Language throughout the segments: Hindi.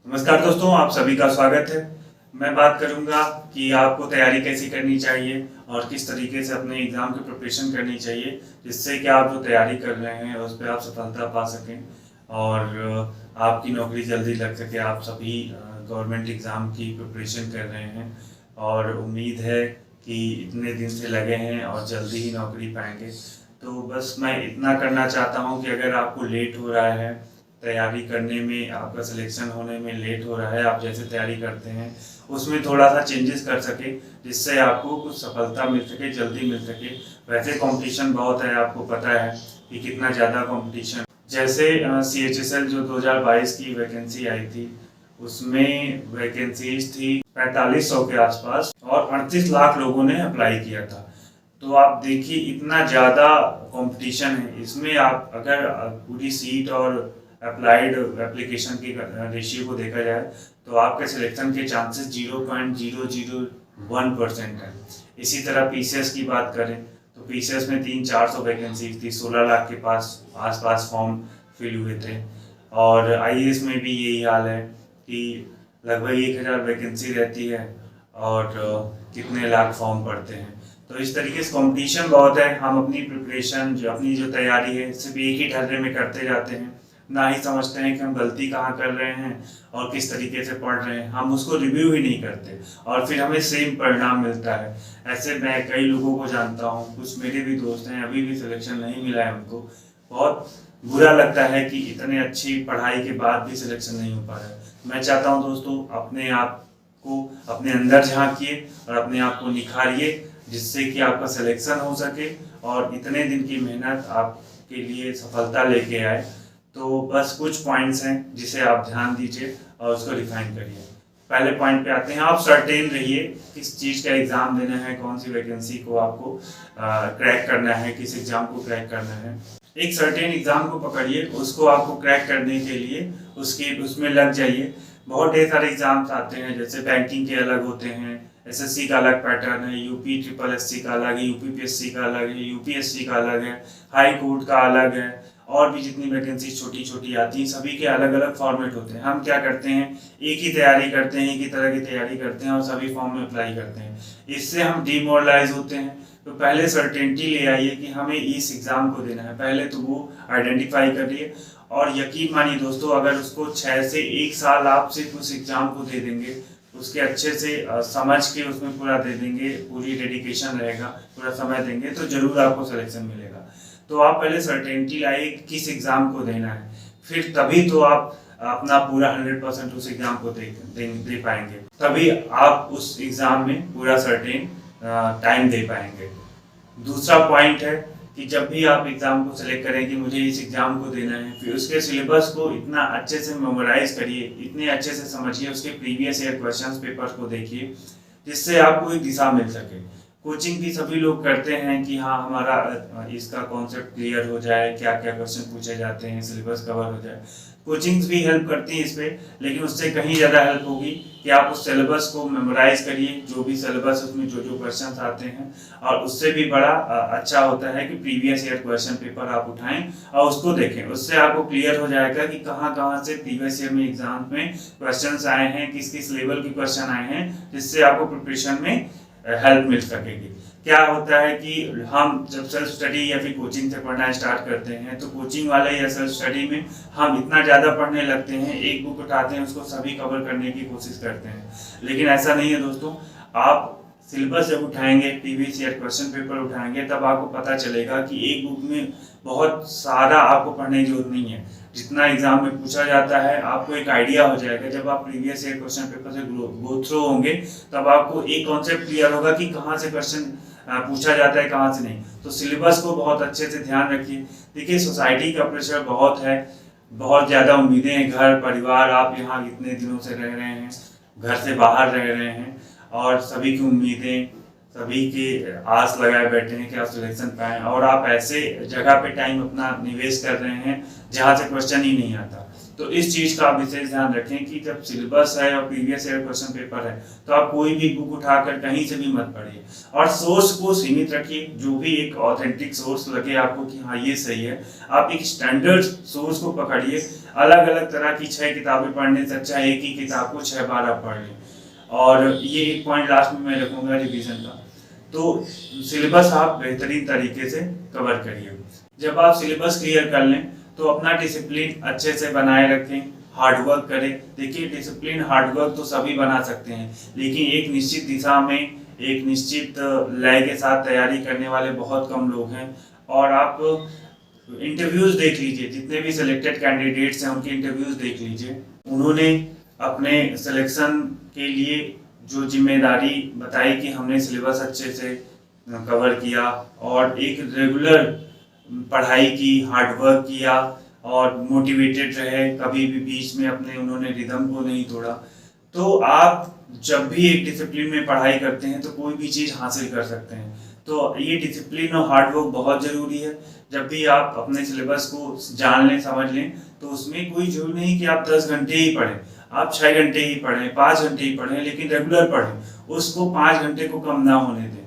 नमस्कार दोस्तों, आप सभी का स्वागत है। मैं बात करूंगा कि आपको तैयारी कैसी करनी चाहिए और किस तरीके से अपने एग्ज़ाम की प्रिपरेशन करनी चाहिए, जिससे कि आप जो तैयारी कर रहे हैं उस पर आप सफलता पा सकें और आपकी नौकरी जल्दी लग सके। आप सभी गवर्नमेंट एग्ज़ाम की प्रिपरेशन कर रहे हैं और उम्मीद है कि इतने दिन से लगे हैं और जल्दी ही नौकरी पाएंगे। तो बस मैं इतना करना चाहता हूँ कि अगर आपको लेट हो रहा है तैयारी करने में, आपका सिलेक्शन होने में लेट हो रहा है, आप जैसे तैयारी करते हैं उसमें थोड़ा सा चेंजेस कर सके, जिससे आपको कुछ सफलता मिल सके, जल्दी मिल सके। वैसे कंपटीशन बहुत है, आपको पता है कि कितना ज़्यादा कंपटीशन। जैसे CHSL जो 2022 की वैकेंसी आई थी, उसमें वैकेंसीज थी 4500 के आसपास और 38 लाख लोगों ने अप्लाई किया था। तो आप देखिए इतना ज़्यादा कंपटीशन है इसमें। आप अगर पूरी सीट और अप्लाइड एप्लीकेशन की रेशियो को देखा जाए तो आपके सिलेक्शन के चांसेस 0.001% है। इसी तरह PCS की बात करें तो PCS में 300-400 वैकेंसी थी, 16 लाख के पास आसपास फॉर्म फिल हुए थे। और IAS में भी यही हाल है कि लगभग 1000 वैकेंसी रहती है और कितने लाख फॉर्म पड़ते हैं। तो इस तरीके से कंपटीशन बहुत है। हम अपनी प्रिपरेशन अपनी जो तैयारी है सिर्फ एक ही ढर्रे में करते जाते हैं, ना ही समझते हैं कि हम गलती कहाँ कर रहे हैं और किस तरीके से पढ़ रहे हैं। हम उसको रिव्यू ही नहीं करते और फिर हमें सेम परिणाम मिलता है। ऐसे मैं कई लोगों को जानता हूँ, कुछ मेरे भी दोस्त हैं, अभी भी सिलेक्शन नहीं मिला है उनको। बहुत बुरा लगता है कि इतने अच्छी पढ़ाई के बाद भी सिलेक्शन नहीं हो पा रहा है। मैं चाहता हूँ दोस्तों, अपने आप को अपने अंदर झांकिए और अपने आप को निखारिए, जिससे कि आपका सिलेक्शन हो सके और इतने दिन की मेहनत आपके लिए सफलता लेके आए। तो बस कुछ पॉइंट्स हैं जिसे आप ध्यान दीजिए और उसको रिफाइन करिए। पहले पॉइंट पे आते हैं, आप सर्टेन रहिए किस चीज़ का एग्ज़ाम देना है, कौन सी वैकेंसी को आपको क्रैक करना है, किस एग्ज़ाम को क्रैक करना है। एक सर्टेन एग्ज़ाम को पकड़िए, उसको आपको क्रैक करने के लिए उसमें लग जाइए। बहुत ढेर सारे एग्ज़ाम्स आते हैं, जैसे बैंकिंग के अलग होते हैं, SSC का अलग पैटर्न है, UP SSC का अलग है, UPPSC का अलग है, UPSC का अलग है, हाई कोर्ट का अलग है, और भी जितनी वैकेंसी छोटी छोटी आती हैं सभी के अलग अलग फॉर्मेट होते हैं। हम क्या करते हैं, एक ही तैयारी करते हैं, एक ही तरह की तैयारी करते हैं और सभी फॉर्म में अप्लाई करते हैं। इससे हम डिमोरलाइज होते हैं। तो पहले सर्टेनिटी ले आइए कि हमें इस एग्ज़ाम को देना है, पहले तो वो आइडेंटिफाई करिए। और यकीन मानिए दोस्तों, अगर उसको 6 से 1 साल आप सिर्फ उस एग्ज़ाम को दे देंगे, उसके अच्छे से समझ के उसमें पूरा दे देंगे, पूरी डेडिकेशन रहेगा, पूरा समय देंगे, तो ज़रूर आपको सिलेक्शन मिलेगा। तो आप पहले सर्टेनिटी लाइए किस एग्ज़ाम को देना है, फिर तभी तो आप अपना पूरा 100% उस एग्ज़ाम को दे पाएंगे, तभी आप उस एग्ज़ाम में पूरा सर्टेन टाइम दे पाएंगे। दूसरा पॉइंट है कि जब भी आप एग्ज़ाम को सिलेक्ट करें कि मुझे इस एग्ज़ाम को देना है, फिर उसके सिलेबस को इतना अच्छे से मेमोराइज करिए, इतने अच्छे से समझिए, उसके प्रीवियस ईयर क्वेश्चंस पेपर्स को देखिए, जिससे आपको एक दिशा मिल सके। कोचिंग भी सभी लोग करते हैं कि हाँ हमारा इसका कॉन्सेप्ट क्लियर हो जाए, क्या क्या क्वेश्चन पूछे जाते हैं, सिलेबस कवर हो जाए। कोचिंग्स भी हेल्प करती हैं इस पर, लेकिन उससे कहीं ज़्यादा हेल्प होगी कि आप उस सिलेबस को मेमोराइज करिए, जो भी सिलेबस उसमें जो जो क्वेश्चन आते हैं। और उससे भी बड़ा अच्छा होता है कि प्रीवियस ईयर क्वेश्चन पेपर आप उठाएं और उसको देखें। उससे आपको क्लियर हो जाएगा कि कहाँ कहाँ से प्रीवियस ईयर में एग्जाम में क्वेश्चन आए हैं, किस किस लेवल के क्वेश्चन आए हैं, जिससे आपको प्रिपरेशन में हेल्प मिल सकेगी। क्या होता है कि हम जब सेल्फ स्टडी या फिर कोचिंग से पढ़ना स्टार्ट करते हैं, तो कोचिंग वाले या सेल्फ स्टडी में हम इतना ज़्यादा पढ़ने लगते हैं, एक बुक उठाते हैं, उसको सभी कवर करने की कोशिश करते हैं। लेकिन ऐसा नहीं है दोस्तों। आप सिलेबस जब उठाएंगे, प्रीवियस ईयर क्वेश्चन पेपर उठाएंगे, तब आपको पता चलेगा कि एक बुक में बहुत सारा आपको पढ़ने की जरूरत नहीं है। जितना एग्जाम में पूछा जाता है आपको एक आइडिया हो जाएगा। जब आप प्रीवियस ईयर क्वेश्चन पेपर से गो थ्रू होंगे, तब आपको एक कॉन्सेप्ट क्लियर होगा कि कहाँ से क्वेश्चन पूछा जाता है, कहाँ से नहीं। तो सिलेबस को बहुत अच्छे से ध्यान रखिए। देखिए सोसाइटी का प्रेशर बहुत है, बहुत ज़्यादा उम्मीदें हैं, घर परिवार, आप यहाँ इतने दिनों से रह रहे हैं, घर से बाहर रह रहे हैं, और सभी की उम्मीदें, सभी के आस लगाए बैठे हैं कि आप सिलेक्शन पाएँ, और आप ऐसे जगह पे टाइम अपना निवेश कर रहे हैं जहाँ से क्वेश्चन ही नहीं आता। तो इस चीज़ का आप विशेष ध्यान रखें कि जब सिलेबस है और प्रीवियस ईयर क्वेश्चन पेपर है तो आप कोई भी बुक उठाकर कहीं से भी मत पढ़िए, और सोर्स को सीमित रखिए। जो भी एक ऑथेंटिक सोर्स लगे आपको कि हाँ ये सही है, आप एक स्टैंडर्ड सोर्स को पकड़िए। अलग अलग तरह की 6 किताबें पढ़ने से अच्छा एक ही किताब को 6 बार आप पढ़ लें। और ये एक पॉइंट लास्ट में मैं रखूँगा रिवीजन का। तो सिलेबस आप बेहतरीन तरीके से कवर करिए। जब आप सिलेबस क्लियर कर लें तो अपना डिसिप्लिन अच्छे से बनाए रखें, हार्डवर्क करें। देखिए डिसिप्लिन हार्डवर्क तो सभी बना सकते हैं, लेकिन एक निश्चित दिशा में एक निश्चित लय के साथ तैयारी करने वाले बहुत कम लोग हैं। और आप इंटरव्यूज़ देख लीजिए, जितने भी सिलेक्टेड कैंडिडेट्स हैं उनके इंटरव्यूज़ देख लीजिए। उन्होंने अपने सिलेक्शन के लिए जो जिम्मेदारी बताई कि हमने सिलेबस अच्छे से कवर किया और एक रेगुलर पढ़ाई की, हार्डवर्क किया और मोटिवेटेड रहे, कभी भी बीच में अपने उन्होंने रिदम को नहीं तोड़ा। तो आप जब भी एक डिसिप्लिन में पढ़ाई करते हैं तो कोई भी चीज़ हासिल कर सकते हैं। तो ये डिसिप्लिन और हार्डवर्क बहुत ज़रूरी है। जब भी आप अपने सिलेबस को जान लें, समझ लें, तो उसमें कोई जरूरी नहीं कि आप 10 घंटे ही पढ़ें, आप 6 घंटे ही पढ़ें, 5 घंटे ही पढ़ें, लेकिन रेगुलर पढ़ें, उसको 5 घंटे को कम ना होने दें।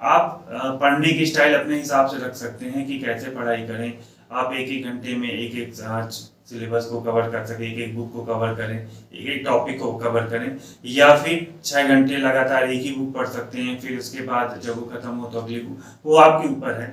आप पढ़ने की स्टाइल अपने हिसाब से रख सकते हैं कि कैसे पढ़ाई करें। आप एक एक घंटे में एक एक सिलेबस को कवर कर सकें, एक एक बुक को कवर करें, एक एक टॉपिक को कवर करें, या फिर 6 घंटे लगातार एक ही बुक पढ़ सकते हैं, फिर उसके बाद जब वो खत्म हो तो अगली बुक, वो आपके ऊपर है।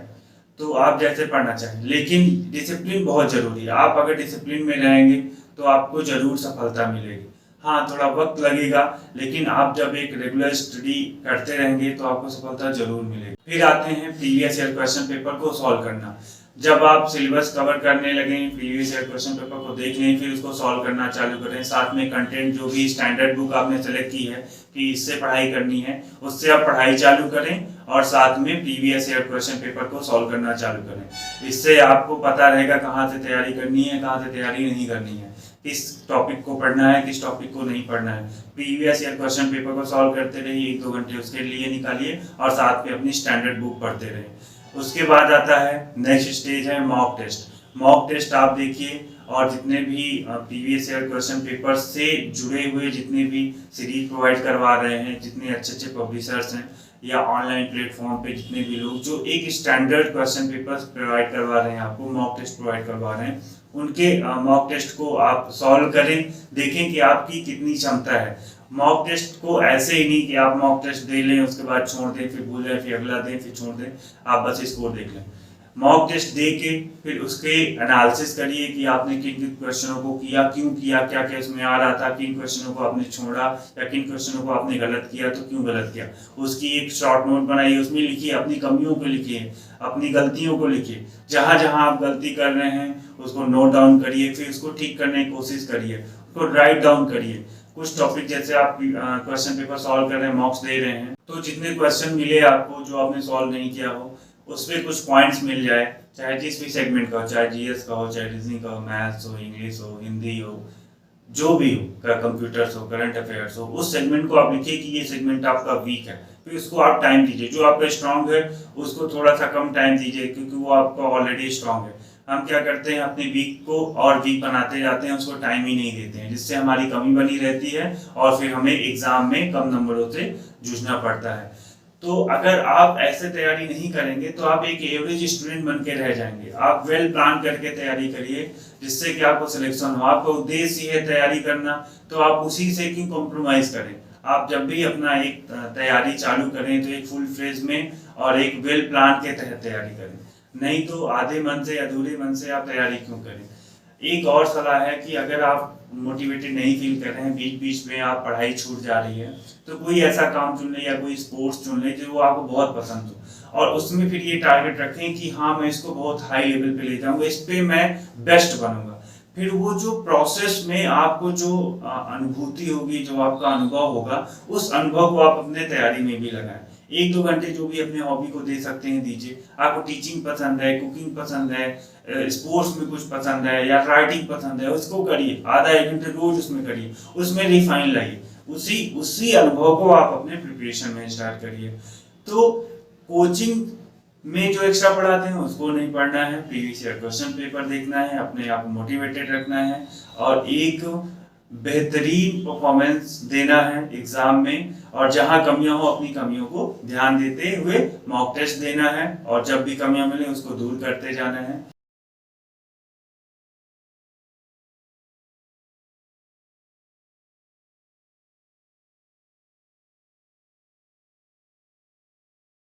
तो आप जैसे पढ़ना चाहें, लेकिन डिसिप्लिन बहुत ज़रूरी है। आप अगर डिसिप्लिन में रहेंगे तो आपको ज़रूर सफलता मिलेगी। हाँ, थोड़ा वक्त लगेगा, लेकिन आप जब एक रेगुलर स्टडी करते रहेंगे तो आपको सफलता जरूर मिलेगी। फिर आते हैं प्रीवियस ईयर क्वेश्चन पेपर को सॉल्व करना। जब आप सिलेबस कवर करने लगें, प्रीवियस ईयर क्वेश्चन पेपर को देख लें, फिर उसको सॉल्व करना चालू करें। साथ में कंटेंट जो भी स्टैंडर्ड बुक आपने सेलेक्ट की है कि इससे पढ़ाई करनी है, उससे आप पढ़ाई चालू करें और साथ में प्रीवियस ईयर क्वेश्चन पेपर को सॉल्व करना चालू करें। इससे आपको पता रहेगा कहाँ से तैयारी करनी है, कहाँ से तैयारी नहीं करनी है, किस टॉपिक को पढ़ना है, किस टॉपिक को नहीं पढ़ना है। प्रीवियस ईयर क्वेश्चन पेपर को सॉल्व करते रहिए, 1-2 घंटे उसके लिए निकालिए और साथ में अपनी स्टैंडर्ड बुक पढ़ते रहिए। उसके बाद आता है नेक्स्ट स्टेज है मॉक टेस्ट। मॉक टेस्ट आप देखिए, और जितने भी प्रीवियस ईयर क्वेश्चन पेपर से जुड़े हुए जितने भी सीरीज प्रोवाइड करवा रहे हैं, जितने अच्छे अच्छे पब्लिशर्स हैं या ऑनलाइन प्लेटफॉर्म पे जितने भी लोग जो एक स्टैंडर्ड क्वेश्चन पेपर्स प्रोवाइड करवा रहे हैं, आपको मॉक टेस्ट प्रोवाइड करवा रहे हैं, उनके मॉक टेस्ट को आप सॉल्व करें, देखें कि आपकी कितनी क्षमता है। मॉक टेस्ट को ऐसे ही नहीं कि आप मॉक टेस्ट दे लें, उसके बाद छोड़ दें, फिर भूल जाए, फिर अगला दें, फिर छोड़ दें, आप बस स्कोर देख लें। मॉक टेस्ट दे के फिर उसके एनालिसिस करिए कि आपने किन किन क्वेश्चनों को किया, क्यों किया, क्या क्या उसमें आ रहा था, किन क्वेश्चनों को आपने छोड़ा या किन क्वेश्चनों को आपने गलत किया तो क्यों गलत किया। उसकी एक शॉर्ट नोट बनाइए, उसमें लिखिए, अपनी कमियों को लिखिए, अपनी गलतियों को लिखिए, जहाँ जहाँ आप गलती कर रहे हैं उसको नोट डाउन करिए, फिर उसको ठीक करने की कोशिश करिए, उसको राइट डाउन करिए। कुछ टॉपिक जैसे आप क्वेश्चन पेपर सॉल्व कर रहे हैं, मॉक्स दे रहे हैं, तो जितने क्वेश्चन मिले आपको जो आपने सॉल्व नहीं किया हो उसमें कुछ पॉइंट्स मिल जाए, चाहे जिस भी सेगमेंट का हो, चाहे जीएस का हो, चाहे रीजनिंग का हो, मैथ्स हो, इंग्लिश हो, हिंदी हो, जो भी हो, कंप्यूटर्स हो, करंट अफेयर्स हो, उस सेगमेंट को आप लिखिए कि ये सेगमेंट आपका वीक है, फिर उसको आप टाइम दीजिए। जो आपका स्ट्रांग है उसको थोड़ा सा कम टाइम दीजिए, क्योंकि वो आपका ऑलरेडी स्ट्रांग है। हम क्या करते हैं, अपने वीक को और वीक बनाते जाते हैं, उसको टाइम ही नहीं देते हैं, जिससे हमारी कमी बनी रहती है और फिर हमें एग्जाम में कम नंबरों से जूझना पड़ता है। तो अगर आप ऐसे तैयारी नहीं करेंगे तो आप एक एवरेज स्टूडेंट बन के रह जाएंगे। आप वेल प्लान करके तैयारी करिए, जिससे कि आपको सिलेक्शन हो। आपका उद्देश्य ही है तैयारी करना, तो आप उसी से क्यों कॉम्प्रोमाइज करें। आप जब भी अपना एक तैयारी चालू करें तो एक फुल फ्लेज में और एक वेल प्लान के तहत तैयारी करें, नहीं तो आधे मन से, अधूरे मन से आप तैयारी क्यों करें। एक और सलाह है कि अगर आप मोटिवेटेड नहीं फील कर रहे हैं, बीच बीच में आप पढ़ाई छूट जा रही है, तो कोई ऐसा काम चुन लें या कोई स्पोर्ट्स चुन लें जो आपको बहुत पसंद हो, और उसमें फिर ये टारगेट रखें कि हाँ मैं इसको बहुत हाई लेवल पे ले जाऊंगा, इस पे मैं बेस्ट बनूंगा। फिर वो जो प्रोसेस में आपको जो अनुभूति होगी, जो आपका अनुभव होगा, उस अनुभव को आप अपने तैयारी में भी लगाएं। 1-2 घंटे जो भी अपने हॉबी को दे सकते हैं दीजिए। आपको टीचिंग पसंद है, कुकिंग पसंद है, स्पोर्ट्स में कुछ पसंद है या राइटिंग पसंद है, उसको करिए। आधा 1 घंटे रोज उसमें करिए, उसमें रिफाइन लाइए, उसी अनुभव को आप अपने प्रिपरेशन में स्टार्ट करिए। तो कोचिंग में जो एक्स्ट्रा पढ़ाते हैं उसको नहीं पढ़ना है, प्रीवियस ईयर क्वेश्चन पेपर देखना है, अपने आप को मोटिवेटेड रखना है और एक बेहतरीन परफॉर्मेंस देना है एग्जाम में। और जहां कमियां हो अपनी कमियों को ध्यान देते हुए मॉक टेस्ट देना है और जब भी कमियां मिले उसको दूर करते जाना है।